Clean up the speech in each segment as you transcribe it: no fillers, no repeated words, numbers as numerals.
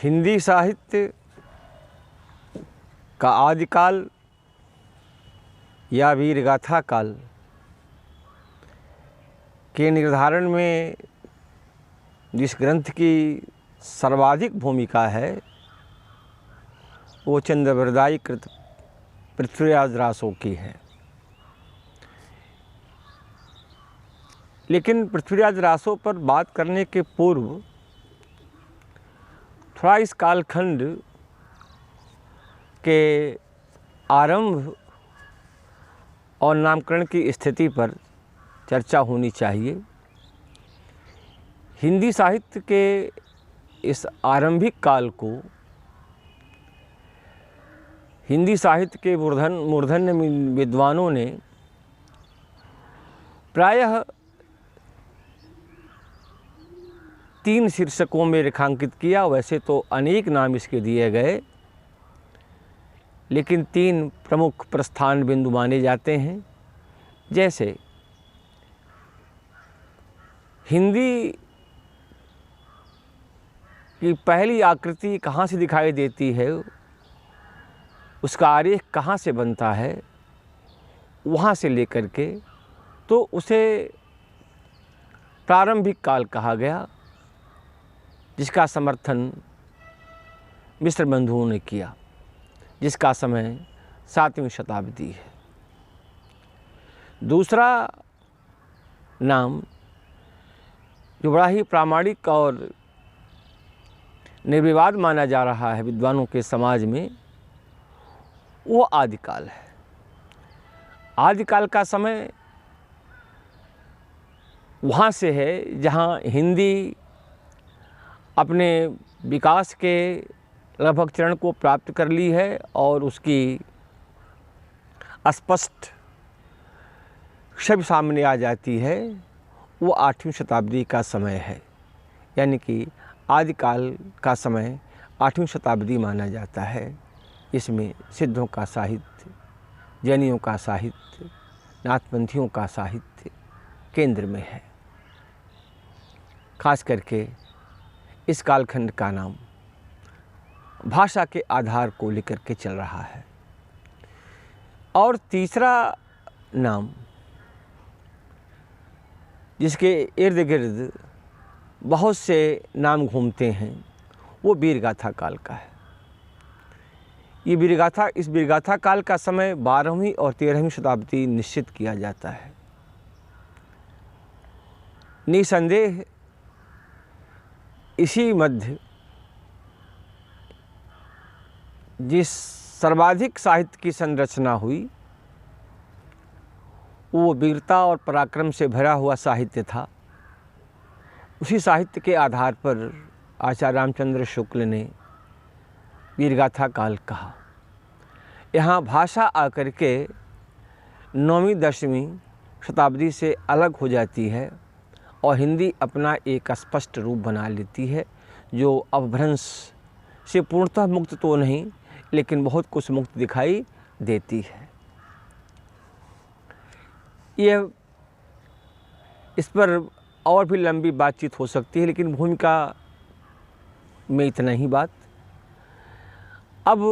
हिंदी साहित्य का आदिकाल या वीरगाथा काल के निर्धारण में जिस ग्रंथ की सर्वाधिक भूमिका है वो चंद्रवरदायी कृत पृथ्वीराज रासो की है। लेकिन पृथ्वीराज रासो पर बात करने के पूर्व थोड़ा इस कालखंड के आरंभ और नामकरण की स्थिति पर चर्चा होनी चाहिए। हिंदी साहित्य के इस आरंभिक काल को हिंदी साहित्य के मूर्धन्य विद्वानों ने प्रायः 3 शीर्षकों में रेखांकित किया। वैसे तो अनेक नाम इसके दिए गए, लेकिन 3 प्रमुख प्रस्थान बिंदु माने जाते हैं। जैसे हिंदी की पहली आकृति कहाँ से दिखाई देती है, उसका आरेख कहाँ से बनता है, वहाँ से लेकर के तो उसे प्रारंभिक काल कहा गया, जिसका समर्थन मिस्र बंधुओं ने किया, जिसका समय 7वीं शताब्दी है। दूसरा नाम जो बड़ा ही प्रामाणिक और निर्विवाद माना जा रहा है विद्वानों के समाज में, वो आदिकाल है। आदिकाल का समय वहाँ से है जहाँ हिंदी अपने विकास के लगभग चरण को प्राप्त कर ली है और उसकी स्पष्ट छवि सामने आ जाती है। वो 8वीं शताब्दी का समय है, यानी कि आदिकाल का समय 8वीं शताब्दी माना जाता है। इसमें सिद्धों का साहित्य, जैनियों का साहित्य, नाथपंथियों का साहित्य केंद्र में है। खास करके इस कालखंड का नाम भाषा के आधार को लेकर के चल रहा है। और तीसरा नाम जिसके इर्द गिर्द बहुत से नाम घूमते हैं, वो वीरगाथा काल का है। इस वीरगाथा काल का समय 12वीं और 13वीं शताब्दी निश्चित किया जाता है। निसंदेह इसी मध्य जिस सर्वाधिक साहित्य की संरचना हुई वो वीरता और पराक्रम से भरा हुआ साहित्य था। उसी साहित्य के आधार पर आचार्य रामचंद्र शुक्ल ने वीरगाथा काल कहा। यहाँ भाषा आकर के 9वीं 10वीं शताब्दी से अलग हो जाती है और हिंदी अपना एक स्पष्ट रूप बना लेती है, जो अपभ्रंश से पूर्णतः मुक्त तो नहीं, लेकिन बहुत कुछ मुक्त दिखाई देती है। यह इस पर और भी लंबी बातचीत हो सकती है, लेकिन भूमिका में इतना ही बात। अब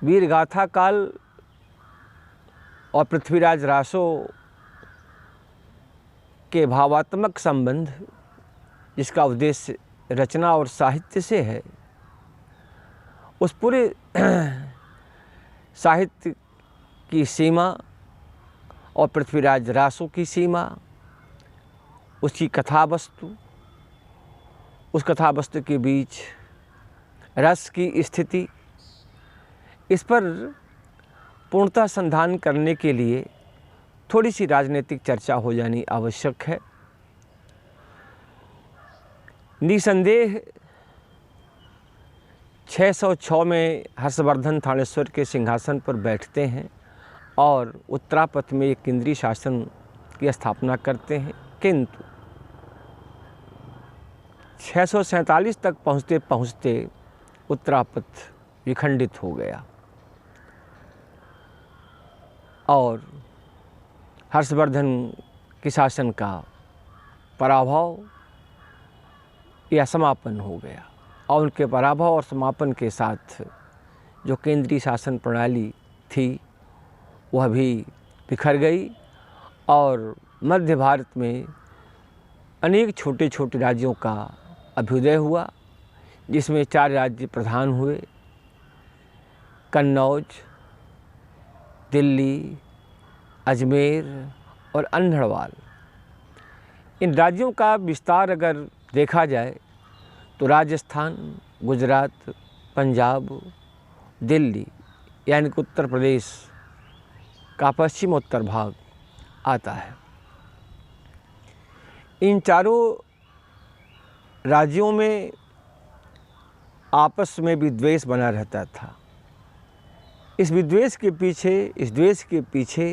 वीरगाथा काल और पृथ्वीराज रासो के भावात्मक संबंध, जिसका उद्देश्य रचना और साहित्य से है, उस पूरे साहित्य की सीमा और पृथ्वीराज रासो की सीमा, उसकी कथावस्तु, उस कथावस्तु के बीच रस की स्थिति, इस पर पूर्णतः संधान करने के लिए थोड़ी सी राजनीतिक चर्चा हो जानी आवश्यक है। निसंदेह 606 में हर्षवर्धन थानेश्वर के सिंहासन पर बैठते हैं और उत्तरापथ में एक केंद्रीय शासन की स्थापना करते हैं, किंतु 647 तक पहुँचते पहुँचते उत्तरापथ विखंडित हो गया और हर्षवर्धन के शासन का पराभव या समापन हो गया और उनके पराभव और समापन के साथ जो केंद्रीय शासन प्रणाली थी वह भी बिखर गई और मध्य भारत में अनेक छोटे छोटे राज्यों का अभ्युदय हुआ, जिसमें 4 राज्य प्रधान हुए: कन्नौज, दिल्ली, अजमेर और अन्हरवाल। इन राज्यों का विस्तार अगर देखा जाए तो राजस्थान, गुजरात, पंजाब, दिल्ली यानी कि उत्तर प्रदेश का पश्चिम उत्तर भाग आता है। इन चारों राज्यों में आपस में विद्वेष बना रहता था। इस द्वेष के पीछे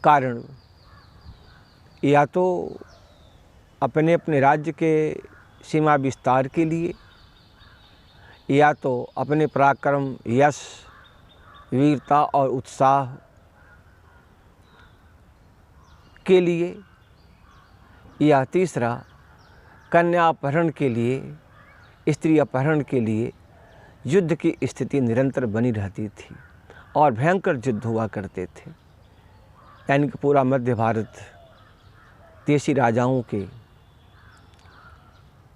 कारण या तो अपने अपने राज्य के सीमा विस्तार के लिए, या तो अपने पराक्रम, यश, वीरता और उत्साह के लिए, या तीसरा कन्या अपहरण के लिए, स्त्री अपहरण के लिए युद्ध की स्थिति निरंतर बनी रहती थी और भयंकर युद्ध हुआ करते थे। यानी कि पूरा मध्य भारत देशी राजाओं के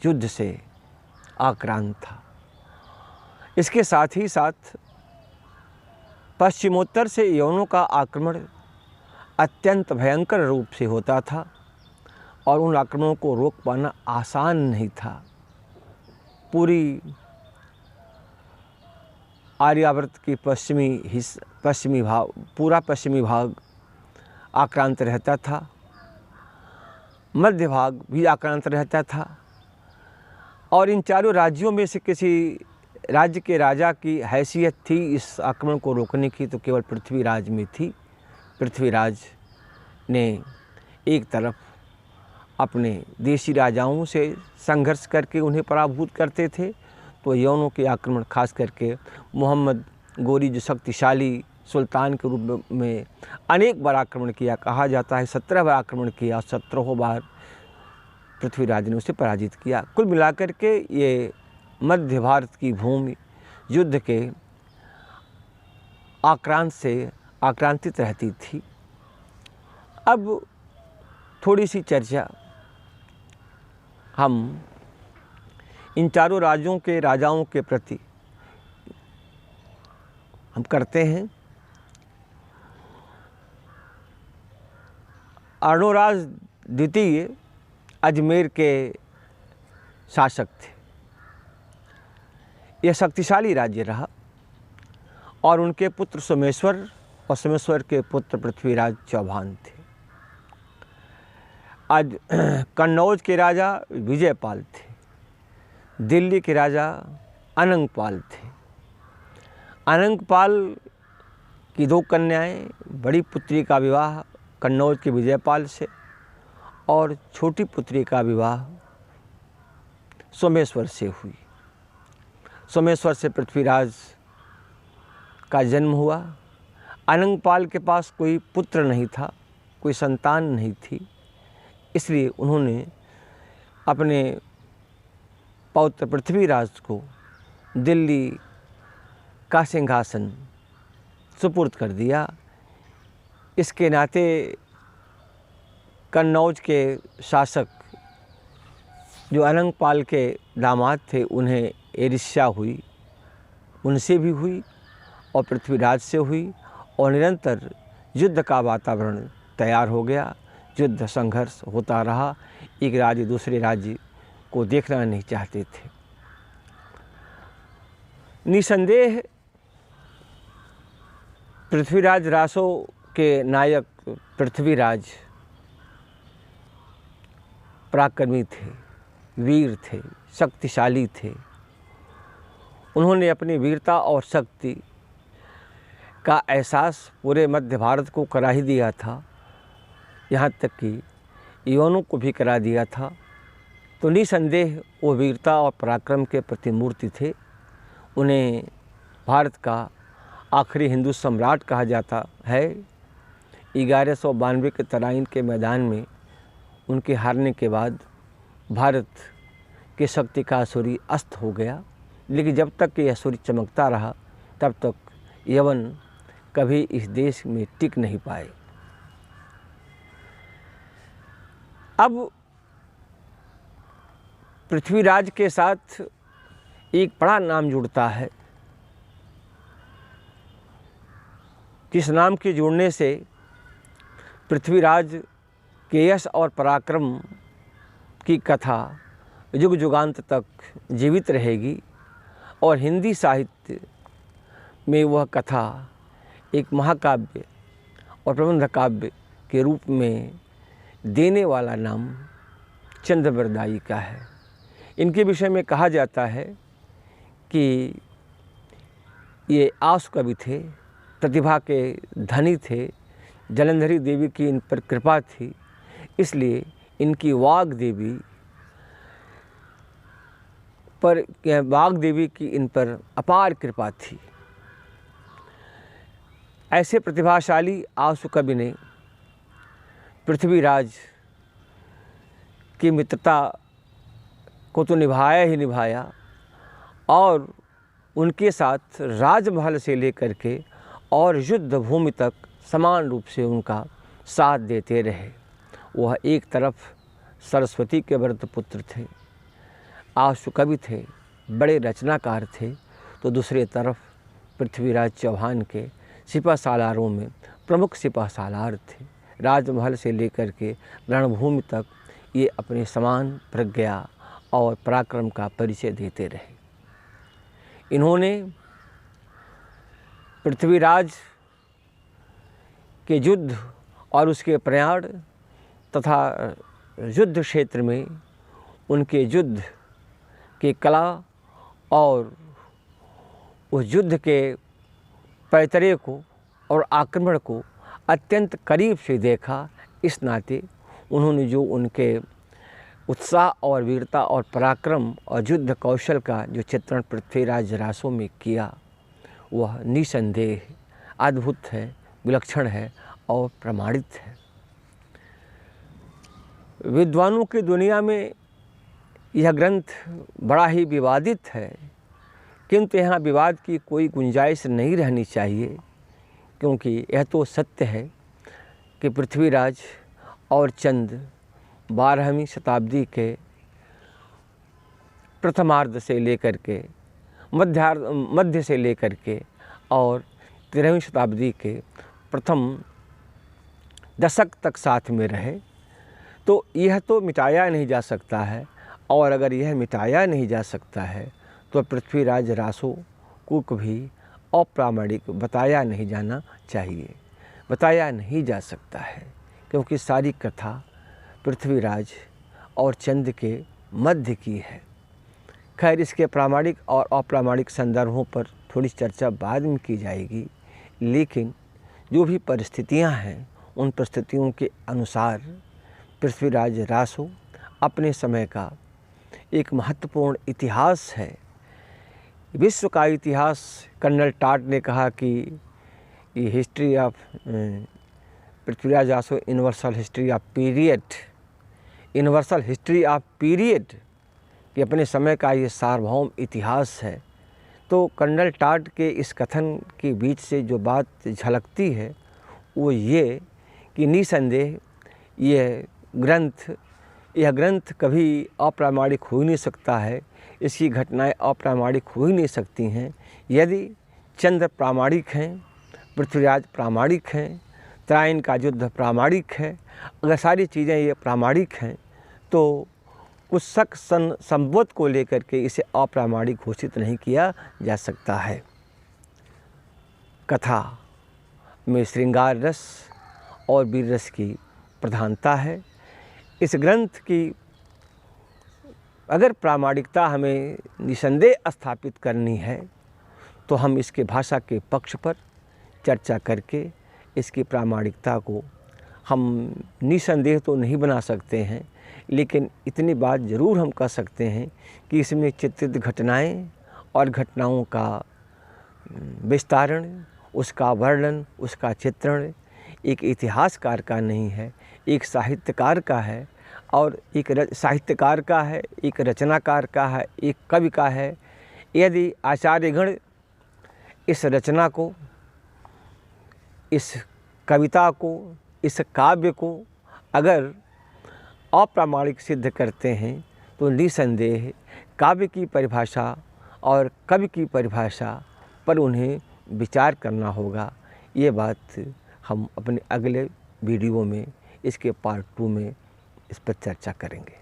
युद्ध से आक्रांत था। इसके साथ ही साथ पश्चिमोत्तर से यवनों का आक्रमण अत्यंत भयंकर रूप से होता था और उन आक्रमणों को रोक पाना आसान नहीं था। पूरी आर्यावर्त की पूरा पश्चिमी भाग आक्रांत रहता था, मध्य भाग भी आक्रांत रहता था और इन चारों राज्यों में से किसी राज्य के राजा की हैसियत थी इस आक्रमण को रोकने की तो केवल पृथ्वीराज में थी। पृथ्वीराज ने एक तरफ अपने देशी राजाओं से संघर्ष करके उन्हें पराभूत करते थे, तो यवनों के आक्रमण खास करके मोहम्मद गोरी जो शक्तिशाली सुल्तान के रूप में अनेक बार आक्रमण किया, कहा जाता है 17 बार आक्रमण किया, 17 बार पृथ्वीराज ने उसे पराजित किया। कुल मिलाकर के ये मध्य भारत की भूमि युद्ध के आक्रांत से आक्रांतित रहती थी। अब थोड़ी सी चर्चा हम इन चारों राज्यों के राजाओं के प्रति हम करते हैं। अर्णोराज द्वितीय अजमेर के शासक थे। यह शक्तिशाली राज्य रहा और उनके पुत्र सोमेश्वर और सोमेश्वर के पुत्र पृथ्वीराज चौहान थे। आज कन्नौज के राजा विजयपाल थे, दिल्ली के राजा अनंगपाल थे। अनंगपाल की 2 कन्याएं, बड़ी पुत्री का विवाह कन्नौज के विजयपाल से और छोटी पुत्री का विवाह सोमेश्वर से हुई। सोमेश्वर से पृथ्वीराज का जन्म हुआ। अनंगपाल के पास कोई पुत्र नहीं था, कोई संतान नहीं थी, इसलिए उन्होंने अपने पौत्र पृथ्वीराज को दिल्ली का सिंहासन सुपुर्द कर दिया। इसके नाते कन्नौज के शासक जो अनंगपाल के दामाद थे उन्हें ईर्ष्या हुई, उनसे भी हुई और पृथ्वीराज से हुई और निरंतर युद्ध का वातावरण तैयार हो गया। युद्ध संघर्ष होता रहा, एक राज्य दूसरे राज्य को देखना नहीं चाहते थे। निसंदेह पृथ्वीराज रासों के नायक पृथ्वीराज पराक्रमी थे, वीर थे, शक्तिशाली थे। उन्होंने अपनी वीरता और शक्ति का एहसास पूरे मध्य भारत को करा ही दिया था, यहाँ तक कि यवनों को भी करा दिया था। तो निसंदेह वो वीरता और पराक्रम के प्रतिमूर्ति थे। उन्हें भारत का आखिरी हिंदू सम्राट कहा जाता है। 1192 के तराइन के मैदान में उनके हारने के बाद भारत कि शक्ति का सूर्य अस्त हो गया, लेकिन जब तक यह सूर्य चमकता रहा तब तक यवन कभी इस देश में टिक नहीं पाए। अब पृथ्वीराज के साथ एक बड़ा नाम जुड़ता है, जिस नाम के जुड़ने से पृथ्वीराज के यश और पराक्रम की कथा युग युगांत तक जीवित रहेगी और हिंदी साहित्य में वह कथा एक महाकाव्य और प्रबंध काव्य के रूप में देने वाला नाम चंद्रबरदाई का है। इनके विषय में कहा जाता है कि ये आसु कवि थे, प्रतिभा के धनी थे, जलंधरी देवी की इन पर कृपा थी, इसलिए इनकी वाग देवी की इन पर अपार कृपा थी। ऐसे प्रतिभाशाली आसु कवि ने पृथ्वीराज की मित्रता को तो निभाया ही निभाया और उनके साथ राजमहल से लेकर के और युद्ध भूमि तक समान रूप से उनका साथ देते रहे। वह एक तरफ सरस्वती के व्रत पुत्र थे, आशु कवि थे, बड़े रचनाकार थे, तो दूसरे तरफ पृथ्वीराज चौहान के सिपह सालारों में प्रमुख सिपह सालार थे। राजमहल से लेकर के रणभूमि तक ये अपने समान प्रज्ञा और पराक्रम का परिचय देते रहे। इन्होंने पृथ्वीराज के युद्ध और उसके प्रयाण तथा युद्ध क्षेत्र में उनके युद्ध के कला और उस युद्ध के पैतरे को और आक्रमण को अत्यंत करीब से देखा। इस नाते उन्होंने जो उनके उत्साह और वीरता और पराक्रम और युद्ध कौशल का जो चित्रण पृथ्वीराज रासो में किया, वह निसंदेह अद्भुत है, विलक्षण है और प्रमाणित है। विद्वानों की दुनिया में यह ग्रंथ बड़ा ही विवादित है, किंतु यहाँ विवाद की कोई गुंजाइश नहीं रहनी चाहिए, क्योंकि यह तो सत्य है कि पृथ्वीराज और चंद 12वीं शताब्दी के प्रथमार्ध से लेकर के मध्य से लेकर के और 13वीं शताब्दी के प्रथम दशक तक साथ में रहे। तो यह तो मिटाया नहीं जा सकता है, और अगर यह मिटाया नहीं जा सकता है तो पृथ्वीराज रासो को कभी अप्रामाणिक बताया नहीं जाना चाहिए, बताया नहीं जा सकता है, क्योंकि सारी कथा पृथ्वीराज और चंद के मध्य की है। खैर, इसके प्रामाणिक और अप्रामाणिक संदर्भों पर थोड़ी चर्चा बाद में की जाएगी, लेकिन जो भी परिस्थितियां हैं उन परिस्थितियों के अनुसार पृथ्वीराज रासो अपने समय का एक महत्वपूर्ण इतिहास है। विश्व का इतिहास, कर्नल टाट ने कहा कि ये history of Prithviraj Raso universal history of period, universal history of period, कि अपने समय का ये सार्वभौम इतिहास है। तो कर्नल टाट के इस कथन के बीच से जो बात झलकती है वो ये कि निसंदेह यह ग्रंथ कभी अप्रामाणिक हो ही नहीं सकता है, इसकी घटनाएं अप्रामाणिक हो ही नहीं सकती हैं। यदि चंद्र प्रामाणिक हैं, पृथ्वीराज प्रामाणिक हैं, त्रायन का युद्ध प्रामाणिक है, अगर सारी चीज़ें ये प्रामाणिक हैं तो कुछ शक संबोध को लेकर के इसे अप्रामाणिक घोषित नहीं किया जा सकता है। कथा में श्रृंगार रस और वीर रस की प्रधानता है। इस ग्रंथ की अगर प्रामाणिकता हमें निसंदेह स्थापित करनी है तो हम इसके भाषा के पक्ष पर चर्चा करके इसकी प्रामाणिकता को हम निसंदेह तो नहीं बना सकते हैं, लेकिन इतनी बात ज़रूर हम कह सकते हैं कि इसमें चित्रित घटनाएं और घटनाओं का विस्तारण, उसका वर्णन, उसका चित्रण एक इतिहासकार का नहीं है, एक साहित्यकार का है और एक साहित्यकार का है, एक रचनाकार का है, एक कवि का है। यदि आचार्यगण इस रचना को, इस कविता को, इस काव्य को अगर अप्रामाणिक सिद्ध करते हैं तो निसंदेह काव्य की परिभाषा और कवि की परिभाषा पर उन्हें विचार करना होगा। ये बात हम अपने अगले वीडियो में, इसके पार्ट 2 में इस पर चर्चा करेंगे।